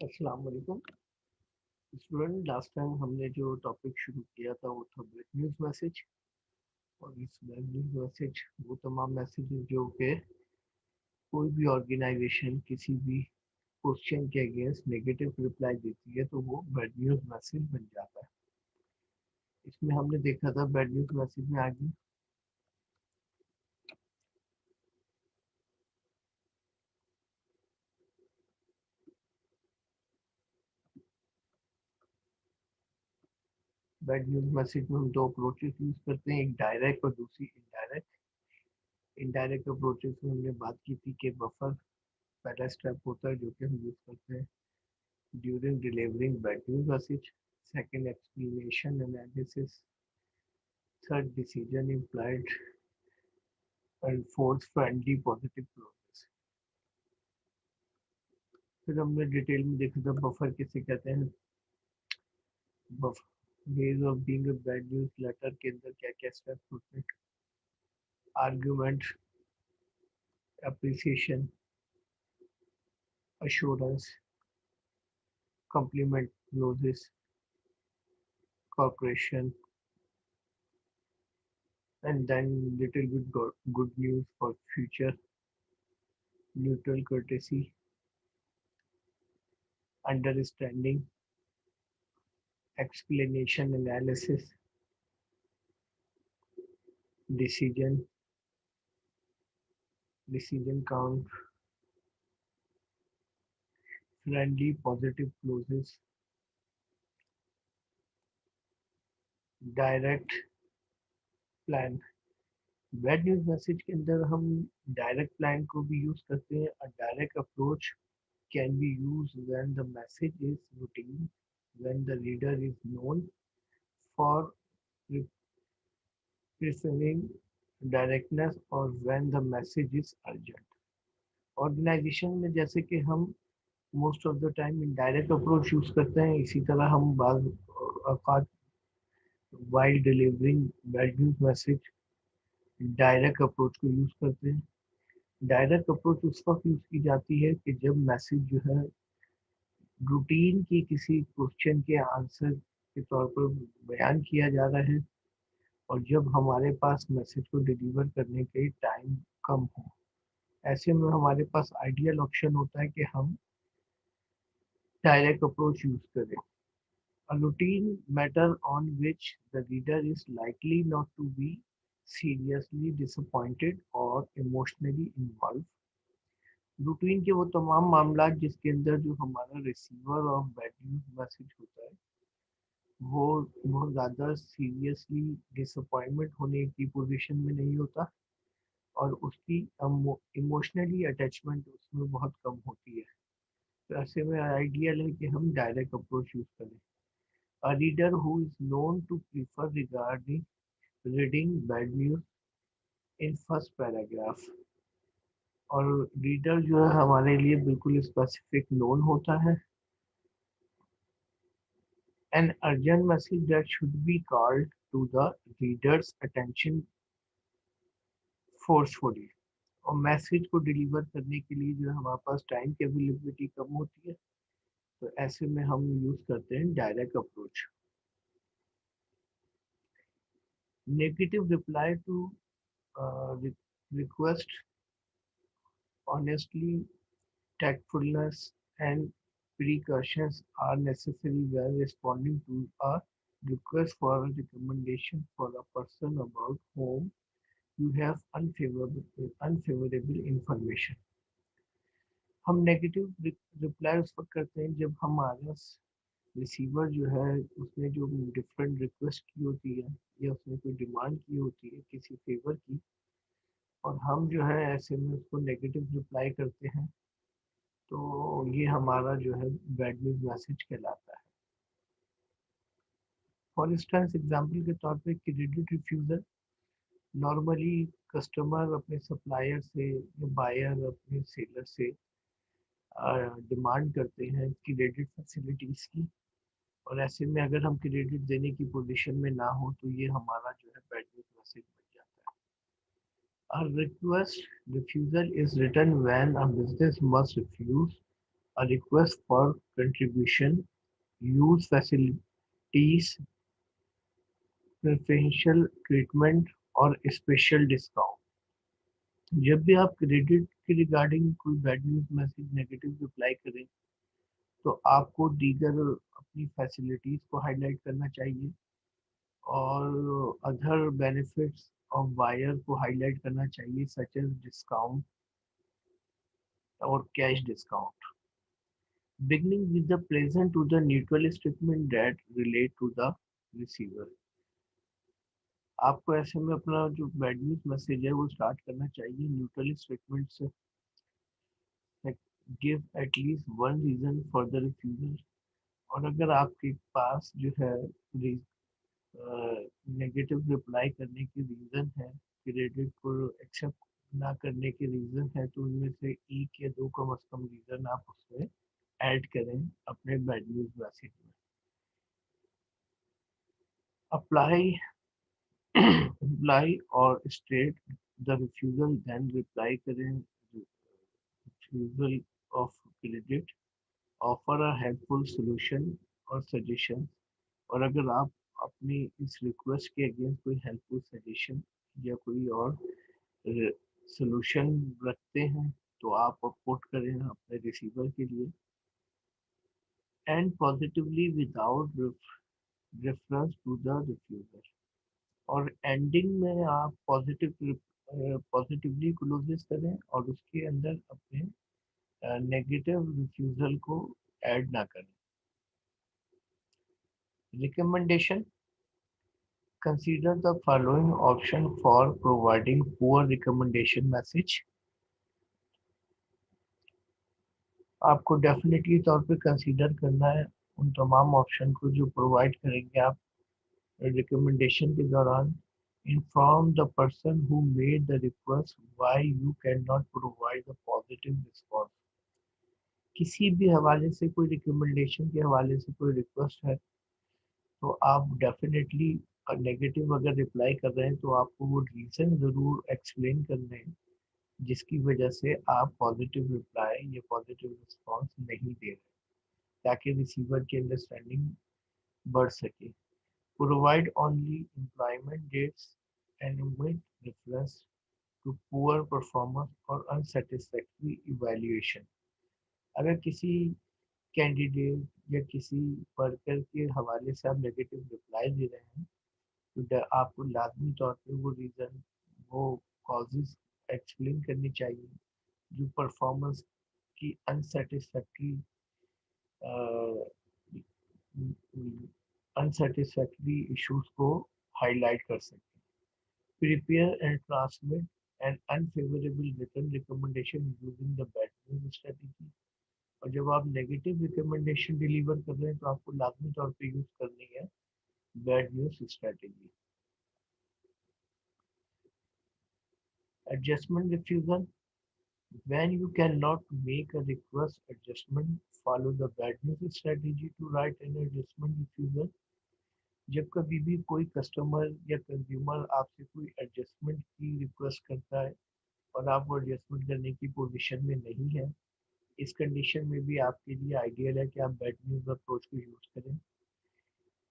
अस्सलाम वालेकुम student. Last time हमने जो टॉपिक शुरू किया था वो था बैड न्यूज़ मैसेज। और इस बैड न्यूज़ मैसेज वो तमाम मैसेजेस जो कि कोई भी ऑर्गेनाइजेशन किसी भी क्वेश्चन के अगेंस्ट नेगेटिव रिप्लाई देती है तो वो बैड न्यूज़ मैसेज बन जाता है। इसमें हमने देखा था बैड न्यूज़ मैसेज में आगे बैड न्यूज़ मैसेज में हम दो अप्रोचेस यूज करते हैं, एक डायरेक्ट और दूसरी इनडायरेक्ट। इनडायरेक्ट अप्रोचेस में हमने बात की थी कि बफर पहला स्टेप होता है जो कि हम यूज करते हैं during delivering bad news message. Second, explanation analysis. Third, decision implied. And fourth, friendly positive progress. फिर हमने डिटेल में देखा था बफर किसे कहते हैं। Buffer ways of being a bad news letter के अंदर क्या क्या स्टेप्स होते हैं। Argument, appreciation, assurance, compliment clauses, cooperation, and then little bit good news for future, neutral courtesy, understanding, explanation analysis, decision, decision count, friendly positive clauses, direct plan. Bad news message के अंदर हम direct plan को भी use करते हैं। A direct approach can be use when the message is routine, when the reader is known for preferring directness और when the message is urgent. Organisation में जैसे कि हम most of the time indirect approach use करते हैं, इसी तरह हम बाज औकात while delivering bad news message direct approach को यूज करते हैं। डायरेक्ट अप्रोच उस वक्त यूज की जाती है कि जब मैसेज जो है रूटीन की किसी क्वेश्चन के आंसर के तौर पर बयान किया जा रहा है और जब हमारे पास मैसेज को डिलीवर करने के टाइम कम हो। ऐसे में हमारे पास आइडियल ऑप्शन होता है कि हम डायरेक्ट अप्रोच यूज करें। A routine matter on which the reader is likely not to be seriously disappointed or emotionally involved. Routine के वो तमाम मामला जिसके अंदर जो हमारा receiver of bad news message होता है वो बहुत ज़्यादा सीरियसली डिसअपॉइंटमेंट होने की पोजीशन में नहीं होता और उसकी इमोशनली अटैचमेंट उसमें बहुत कम होती है। तो ऐसे में आइडियल है कि हम डायरेक्ट अप्रोच यूज़ करें। A reader who is known to prefer regarding reading bad news in first paragraph। और रीडर जो है हमारे लिए बिल्कुल स्पेसिफिक नोन होता है। An urgent message that should be called to the reader's attention forcefully। और मैसेज को डिलीवर करने के लिए जो है हमारे पास टाइम की अवेलेबिलिटी कम होती है, तो ऐसे में हम यूज करते हैं direct approach. Negative reply to request honestly, tactfulness, and precautions are necessary when responding to a request for a recommendation for a person about whom you have unfavorable information। हम negative reply उस वक्त करते हैं जब हमारा receiver जो है उसने जो डिफरेंट रिक्वेस्ट की होती है या उसने कोई डिमांड की होती है किसी फेवर की, और हम जो है ऐसे में उसको नेगेटिव रिप्लाई करते हैं, तो ये हमारा जो है बैड न्यूज मैसेज कहलाता है। फॉर इंस्टेंस एग्जांपल के तौर पे क्रेडिट रिफ्यूजल। नॉर्मली कस्टमर अपने सप्लायर से या बायर अपने सेलर से डिमांड करते हैं क्रेडिट फैसिलिटीज की, और ऐसे में अगर हम क्रेडिट देने की पोजीशन में ना हो तो ये हमारा जो है बैड न्यूज मैसेज बन जाता है। A request refusal is written when a business must refuse A request for contribution, use facilities, preferential treatment और स्पेशल डिस्काउंट। जब भी आप क्रेडिट के रिगार्डिंग कोई bad news message negative reply करें तो आपको दीगर अपनी फैसिलिटीज को हाईलाइट करना चाहिए और अदर बेनिफिट्स ऑफ बायर को हाईलाइट करना चाहिए सच एज डिस्काउंट और cash discount. Beginning with the pleasant to the neutral statement that relate to the receiver। आपको ऐसे में अपना जो बैड न्यूज मैसेज है वो स्टार्ट करना चाहिए न्यूट्रल स्टेटमेंट से। Give at least one reason for the refusal. और अगर आपके पास जो है नेगेटिव रिप्लाई करने की रीजन है, क्रेडिट को एक्सेप्ट ना करने की रीजन है, तो उनमें से एक या दो कम से कम रीजन आप उसमें ऐड करें अपने बैड न्यूज मैसेज में। अप्लाई अप्लाई और state the refusal, then reply करें refusal of credit, offer a helpful solution और सजेशन। और अगर आप अपनी इस रिक्वेस्ट के अगेंस्ट कोई हेल्पफुल सजेशन या कोई और सॉल्यूशन रखते हैं तो आप पुट करें अपने रिसीवर के लिए। And positively without reference to the refuser. और एंडिंग में आप पॉजिटिवली क्लोजेस करें और उसके अंदर अपने नेगेटिव रिफ्यूजल को ऐड ना करें। Recommendation, consider the following option for providing poor recommendation message। आपको डेफिनेटली तौर पे कंसीडर करना है उन तमाम ऑप्शन को जो प्रोवाइड करेंगे आप रिकमेंडेशन के दौरान। Inform the person who made the request why you can not provide the positive response. किसी भी हवाले से कोई रिकमेंडेशन के हवाले से कोई रिक्वेस्ट है तो आप डेफिनेटली नेगेटिव अगर रिप्लाई कर रहे हैं तो आपको वो रीज़न ज़रूर एक्सप्लेन करने हैं जिसकी वजह से आप पॉजिटिव रिप्लाई या पॉजिटिव रिस्पॉन्स नहीं दे रहे, ताकि रिसीवर की अंडरस्टैंडिंग बढ़ सके। Provide only employment dates and omit reference to poor performance और अनसेटिस्फैक्ट्री इवैल्यूएशन। अगर किसी कैंडिडेट या किसी वर्कर के हवाले से आप नेगेटिव रिप्लाई दे रहे हैं तो आपको लाजमी तौर पे वो रीज़न, वो कॉजेज एक्सप्लेन करनी चाहिए जो परफॉर्मेंस की अनसेटिस्फैक्ट्री अनसेटिस्फैक्ट्री इश्यूज को हाईलाइट कर सकते हैं। Prepare and transmit an unfavourable return recommendation using the bad news strategy. और जब आप नेगेटिव रिकमेंडेशन डिलीवर कर रहे हैं तो आपको लाजमी तौर पे यूज करनी है bad news strategy. Adjustment refusal, when you cannot make a request adjustment, follow the bad news strategy to write an adjustment refusal। जब कभी भी कोई कस्टमर या कंज्यूमर आपसे कोई एडजस्टमेंट की रिक्वेस्ट करता है और आप वो एडजस्टमेंट करने की पोजीशन में नहीं है, इस कंडीशन में भी आपके लिए आइडियल है कि आप बैड न्यूज अप्रोच को यूज करें।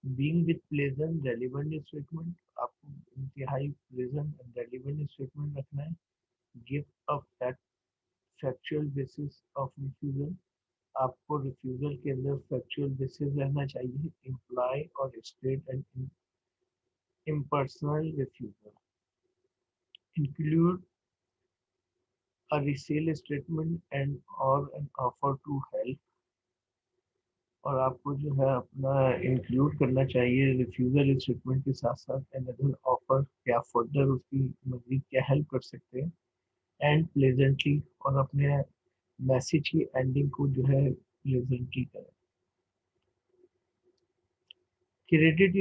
Being with pleasant relevant statement, आपको इंतहाई प्लेजेंट एंड रेलिवेंट स्टेटमेंट रखना है। Give a factual basis of refusal, आपको रिफ्यूजल के अंदर फैक्चुअल बेसिस रहना चाहिए। इम्प्लाई और state and impersonal refusal, include a resale statement and और एन ऑफर टू हेल्प। और आपको जो है अपना इंक्लूड करना चाहिए रिफ्यूजल स्टेटमेंट के साथ साथ अनदर ऑफर, क्या फर्दर उसकी मजीद क्या हेल्प कर सकते हैं। एंड प्लेजेंटली, और अपने मैसेज की एंडिंग को जो है प्लेजेंटली करें। Credit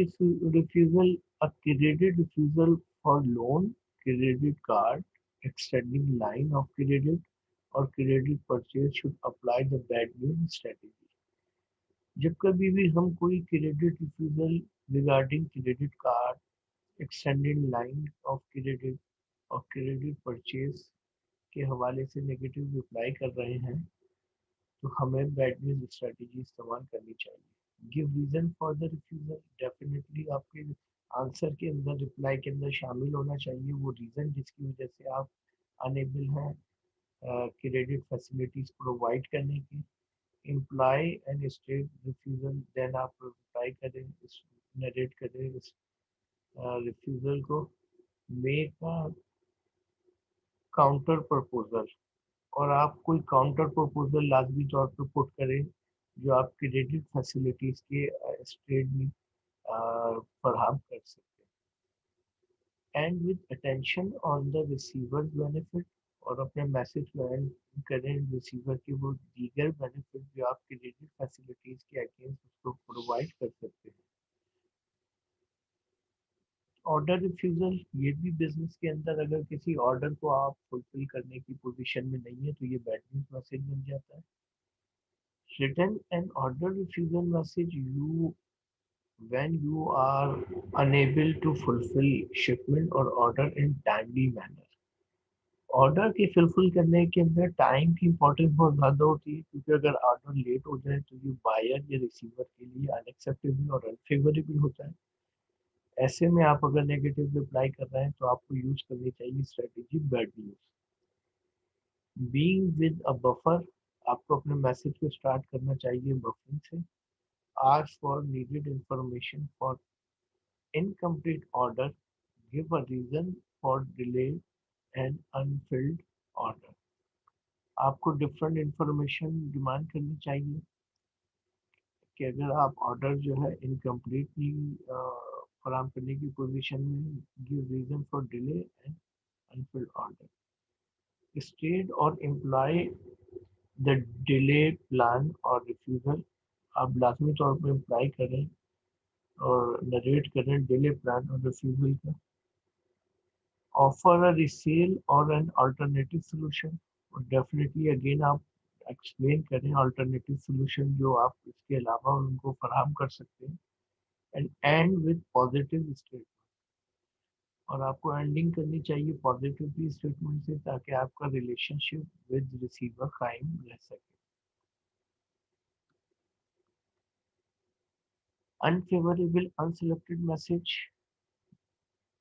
refusal, a credit refusal for loan, credit card, extending line of credit और credit purchase should apply the bad news strategy। जब कभी भी हम कोई credit refusal regarding credit card, extended line of credit और credit purchase के हवाले से नेगेटिव रिप्लाई कर रहे हैं तो हमें बैड न्यूज स्ट्रेटेजी इस्तेमाल करनी चाहिए। Give reason for the refusal, definitely आपके आंसर के अंदर, रिप्लाई के अंदर शामिल होना चाहिए वो रीजन जिसकी वजह से आप अनेबल हैं क्रेडिट फैसिलिटीज प्रोवाइड करने की। Imply and state refusal, then आप रिप्लाई करें, नरेट करें इस रिफ्यूजल को। मेक अ काउंटर प्रपोजल, और आप कोई काउंटर प्रपोजल लाजमी तौर पर पुट करें जो आप क्रेडिट फैसिलिटीज के स्टेट में फराहम कर सकते हैं। And with attention on the receiver benefit, और अपने मैसेज को एंड करें रिसीवर के वो दीगर बेनिफिट जो आप क्रेडिट फैसिलिटीज के अगेंस्ट उसको प्रोवाइड कर सकते हैं। ऑर्डर रिफ्यूजल, ये भी बिजनेस के अंदर अगर किसी ऑर्डर को आप फुलफिल करने की पोजीशन में नहीं है तो ये बैड न्यूज मैसेज बन जाता है। Written an order refusal message you when you are unable to fulfill shipment or order in timely manner। Order की फुलफिल करने के अंदर टाइम की इंपॉर्टेंस बहुत ज़्यादा होती है, क्योंकि अगर ऑर्डर लेट हो जाए तो ये बायर या रिसीवर के लिए अनएक्सेप्टेबल और अनफेवरेबल होता है। ऐसे में आप अगर नेगेटिव रिप्लाई कर रहे हैं तो आपको यूज करनी चाहिए strategy bad news. Being with a buffer, आपको अपने मैसेज को स्टार्ट करना चाहिए बफरिंग से। Ask for needed information for incomplete order, give a reason for delay and unfilled order। आपको डिफरेंट इंफॉर्मेशन डिमांड करनी चाहिए कि अगर आप ऑर्डर जो है इनकम्प्लीटली फराम करने की पोजीशन में, give reason for delay and unfilled order. State और एम्प्लॉय द डिले प्लान और रिफ्यूजल, आप लाजमी तौर पर इम्प्लाई करें और नरेट करें डिले प्लान और रिफ्यूजल का। ऑफर अ रिसेल और एन अल्टरनेटिव सोल्यूशन, और डेफिनेटली अगेन आप एक्सप्लेन करें अल्टरनेटिव सोल्यूशन जो आप इसके अलावा उनको फराहम कर सकते हैं। And end with positive statement, और आपको एंडिंग करनी चाहिए पॉजिटिव स्टेटमेंट से ताकि आपका रिलेशनशिप विद रिसीवर कायम रह सके। Unfavourable unselected message,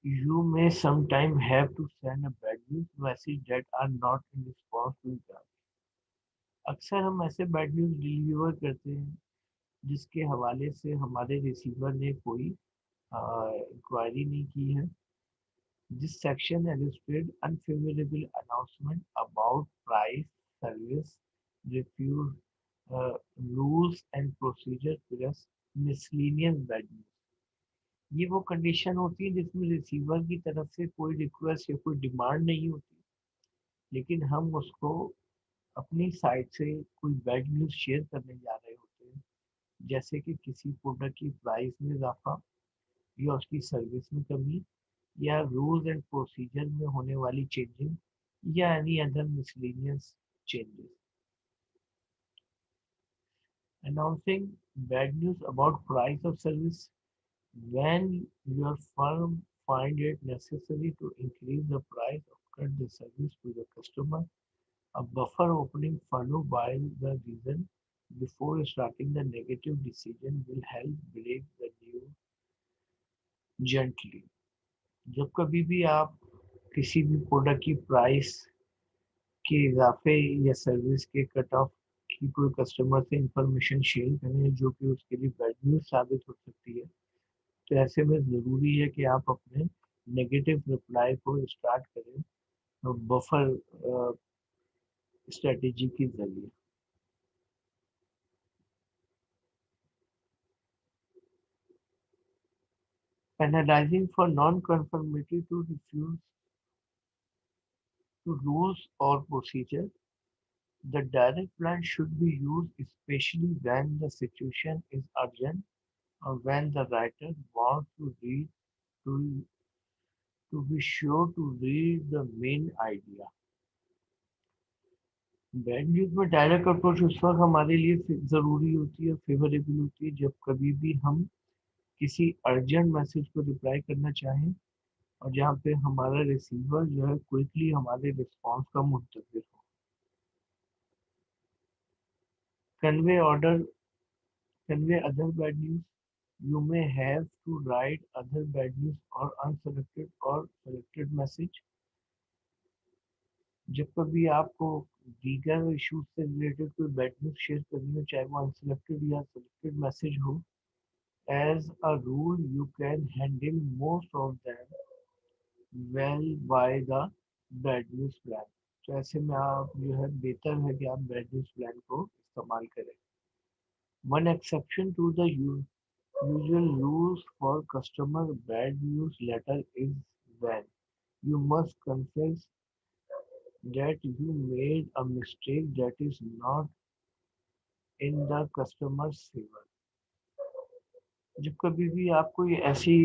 you may sometime have to send a bad news message that are not in response to that। अक्सर हम ऐसे बैड न्यूज़ डिलीवर करते हैं जिसके हवाले से हमारे रिसीवर ने कोई इंक्वायरी नहीं की है। This section illustrates unfavorable announcement about price, service, refuse, rules and procedure plus miscellaneous bad news। ये वो कंडीशन होती है जिसमें रिसीवर की तरफ से कोई रिक्वेस्ट या कोई डिमांड नहीं होती, लेकिन हम उसको अपनी साइड से कोई बैड न्यूज़ शेयर करने जा रहे होते हैं, जैसे कि किसी प्रोडक्ट की प्राइस में इजाफा, या उसकी सर्विस में कमी, या रूल्स एंड प्रोसीजर में होने वाली चेंजिंग, या any other miscellaneous changes. Announcing bad news about price of service, when your firm find it necessary to increase the price or cut the service to the customer, a buffer opening followed by the reason before starting the negative decision will help break the news gently। जब कभी भी आप किसी भी product की price के इजाफे या सर्विस के कट ऑफ की कोई कस्टमर से इंफॉर्मेशन शेयर करें जो कि उसके लिए बैड न्यूज़ साबित हो सकती है, तो ऐसे में ज़रूरी है कि आप अपने नेगेटिव रिप्लाई को स्टार्ट करें बफर स्ट्रेटेजी के जरिए। Analyzing for non-conformity to refuse to rules or procedure, the direct plan should be used especially when the situation is urgent or when the writer wants to read to, to be sure to read the main idea। Bad news में direct approach उस वक्त हमारे लिए ज़रूरी होती है, favourable होती है, जब कभी भी हम किसी अर्जेंट मैसेज को रिप्लाई करना चाहें और जहाँ पे हमारा रिसीवर जो है क्विकली हमारे रिस्पॉन्स का मुंतज़िर हो। convey order convey other bad news. You may have to write other bad news or unselected or selected message. जब कभी आपको दीगर इश्यूज से रिलेटेड कोई बैड न्यूज शेयर करनी हो, चाहे वो अनसेलेक्टेड या सेलेक्टेड मैसेज हो, as a rule you can handle most of them well by the bad news plan. तो ऐसे में आप जो है बेहतर है कि आप बैड न्यूज प्लान को इस्तेमाल करें. One exception to the usual rules for customer bad news letter is when you must confess that you made a mistake that is not in the customer's favor. जब कभी भी आप कोई ऐसी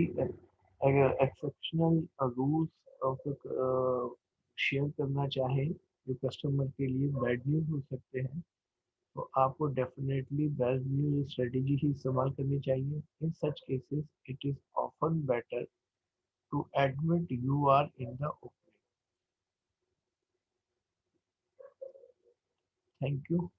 exceptional rules share करना चाहें जो customer के लिए बैड न्यूज़ हो सकते हैं, तो आपको डेफिनेटली बैड न्यूज़ स्ट्रेटेजी ही इस्तेमाल करनी चाहिए. In such cases it is often better to admit you are in the opening. Thank you.